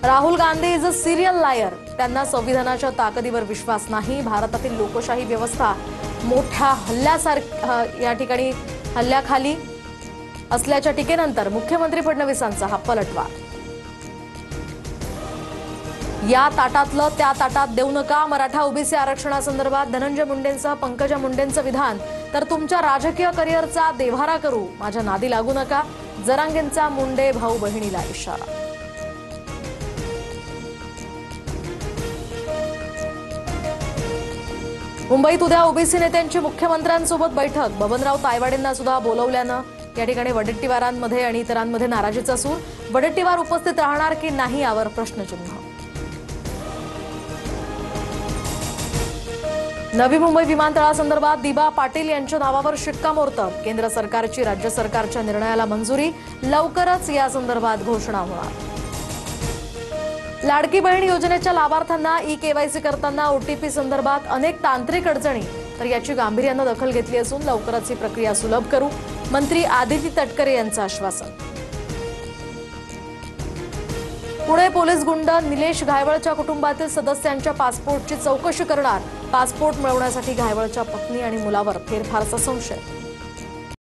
Rahul Gandhi is a serial लायर. त्यांना संविधानाच्या ताकदीवर विश्वास नाही. भारतातील लोकशाही व्यवस्था मोठ्या या ठिकाणी हल्ल्याखाली असल्याच्या टीकेनंतर मुख्यमंत्री फडणवीसांचा हा पलटवार. या ताटातलं त्या ताटात देऊ नका. मराठा ओबीसी आरक्षणासंदर्भात धनंजय मुंडेंसह पंकजा मुंडेंचं विधान. तर तुमच्या राजकीय करिअरचा देव्हारा करू, माझ्या नादी लागू नका. जरांगेंचा मुंडे भाऊ बहिणीला इशारा. मुंबईत उद्या ओबीसी नेत्यांची मुख्यमंत्र्यांसोबत बैठक. बबनराव तायवाडेंना सुद्धा बोलवल्यानं या ठिकाणी वडेट्टीवारांमध्ये आणि इतरांमध्ये नाराजीचा सूर. वडेट्टीवार उपस्थित राहणार की नाही यावर प्रश्नचिन्ह. नवी मुंबई विमानतळासंदर्भात दिबा पाटील यांच्या नावावर शिक्कामोर्तब. केंद्र सरकारची राज्य सरकारच्या निर्णयाला मंजुरी. लवकरच या संदर्भात घोषणा होणार. लाडकी बहीण योजनेच्या लाभार्थ्यांना ई-केवायसी करताना ओटीपी संदर्भात अनेक तांत्रिक अडचणी. तर याची गांभीर्यानं दखल घेतली असून लवकरच ही प्रक्रिया सुलभ करू. मंत्री आदिती तटकरे यांचं आश्वासन. पुणे पोलीस गुंड निलेश घायवळच्या कुटुंबातील सदस्यांच्या पासपोर्टची चौकशी करणार. पासपोर्ट मिळवण्यासाठी घायवळच्या पत्नी आणि मुलावर फेरफारचा संशय.